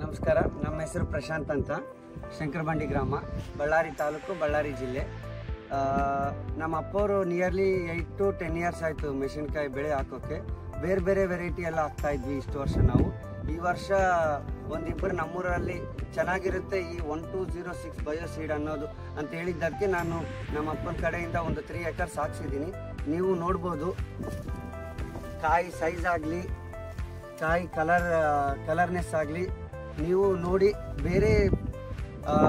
ನಮಸ್ಕಾರ. ನಮ್ಮ ಹೆಸರು ಪ್ರಶಾಂತ್ ಅಂತ, ಶಂಕರಬಂಡಿ ಗ್ರಾಮ, ಬಳ್ಳಾರಿ ತಾಲೂಕು, ಬಳ್ಳಾರಿ ಜಿಲ್ಲೆ. ನಮ್ಮ ಅಪ್ಪವರು ನಿಯರ್ಲಿ 8 to 10 years ಆಯಿತು ಮೆಣಸಿನ್ಕಾಯಿ ಬೆಳೆ ಹಾಕೋಕ್ಕೆ. ಬೇರೆ ಬೇರೆ ವೆರೈಟಿ ಎಲ್ಲ ಹಾಕ್ತಾ ಇದ್ವಿ ಇಷ್ಟು ವರ್ಷ. ನಾವು ಈ ವರ್ಷ ಒಂದಿಬ್ಬರು ನಮ್ಮೂರಲ್ಲಿ ಚೆನ್ನಾಗಿರುತ್ತೆ ಈ 1206 ಬಯೋಸೀಡ್ ಅನ್ನೋದು ಅಂತ ಹೇಳಿದ್ದಕ್ಕೆ ನಾನು ನಮ್ಮ ಅಪ್ಪನ ಕಡೆಯಿಂದ ಒಂದು 3 acres ಹಾಕ್ಸಿದ್ದೀನಿ. ನೀವು ನೋಡ್ಬೋದು, ಕಾಯಿ ಸೈಜ್ ಆಗಲಿ, ಕಾಯಿ ಕಲರ್ನೆಸ್ ಆಗಲಿ ನೀವು ನೋಡಿ, ಬೇರೆ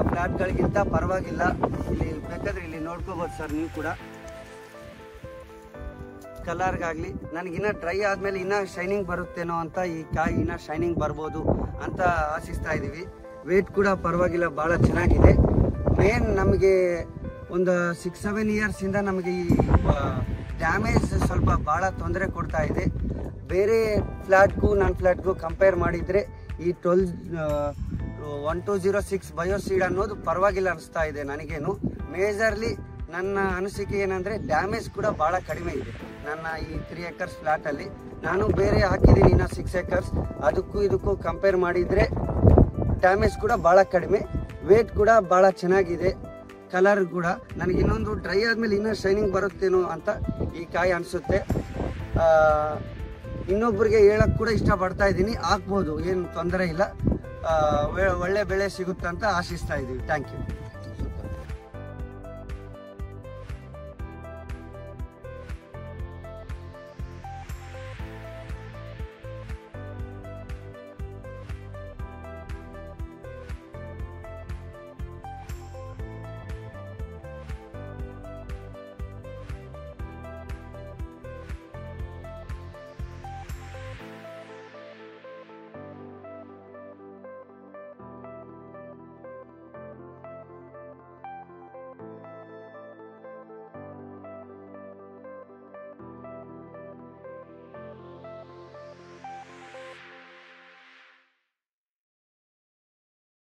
ಫ್ಲಾಟ್ಗಳಿಗಿಂತ ಪರವಾಗಿಲ್ಲ. ಇಲ್ಲಿ ಬೇಕಾದರೆ ಇಲ್ಲಿ ನೋಡ್ಕೋಬೋದು ಸರ್, ನೀವು ಕೂಡ ಕಲರ್ಗಾಗಲಿ. ನನಗಿನ್ನ ಡ್ರೈ ಆದಮೇಲೆ ಇನ್ನೂ ಶೈನಿಂಗ್ ಬರುತ್ತೇನೋ ಅಂತ, ಈ ಕಾಯಿ ಇನ್ನೂ ಶೈನಿಂಗ್ ಬರ್ಬೋದು ಅಂತ ಆಶಿಸ್ತಾ ಇದ್ದೀವಿ. ವೇಟ್ ಕೂಡ ಪರವಾಗಿಲ್ಲ, ಭಾಳ ಚೆನ್ನಾಗಿದೆ. ಮೇನ್ ನಮಗೆ ಒಂದು 6-7 yearsಯಿಂದ ನಮಗೆ ಈ ಡ್ಯಾಮೇಜ್ ಸ್ವಲ್ಪ ಭಾಳ ತೊಂದರೆ ಕೊಡ್ತಾ ಇದೆ. ಬೇರೆ ಫ್ಲ್ಯಾಟ್ಗೂ ನನ್ನ ಫ್ಲ್ಯಾಟ್ಗೂ ಕಂಪೇರ್ ಮಾಡಿದರೆ ಈ 1206 ಬಯೋಸೀಡ್ ಅನ್ನೋದು ಪರವಾಗಿಲ್ಲ ಅನಿಸ್ತಾ ಇದೆ ನನಗೇನು. ಮೇಜರ್ಲಿ ನನ್ನ ಅನಿಸಿಕೆ ಏನಂದರೆ ಡ್ಯಾಮೇಜ್ ಕೂಡ ಭಾಳ ಕಡಿಮೆ ಇದೆ ನನ್ನ ಈ 3 acres ಫ್ಲ್ಯಾಟಲ್ಲಿ. ನಾನು ಬೇರೆ ಹಾಕಿದ್ದೀನಿ ಇನ್ನು 6 acres, ಅದಕ್ಕೂ ಇದಕ್ಕೂ ಕಂಪೇರ್ ಮಾಡಿದರೆ ಡ್ಯಾಮೇಜ್ ಕೂಡ ಭಾಳ ಕಡಿಮೆ, ವೇಟ್ ಕೂಡ ಭಾಳ ಚೆನ್ನಾಗಿದೆ, ಕಲರ್ ಕೂಡ. ನನಗೆ ಇನ್ನೊಂದು ಡ್ರೈ ಆದಮೇಲೆ ಇನ್ನೂ ಶೈನಿಂಗ್ ಬರುತ್ತೇನೋ ಅಂತ ಈ ಕಾಯಿ ಅನಿಸುತ್ತೆ. ಇನ್ನೊಬ್ಬರಿಗೆ ಹೇಳಕ್ಕೆ ಕೂಡ ಇಷ್ಟಪಡ್ತಾ ಇದ್ದೀನಿ, ಹಾಕ್ಬೋದು, ಏನು ತೊಂದರೆ ಇಲ್ಲ. ಒಳ್ಳೆ ಬೆಳೆ ಸಿಗುತ್ತಂತ ಆಶಿಸ್ತಾ ಇದ್ದೀವಿ. Thank you.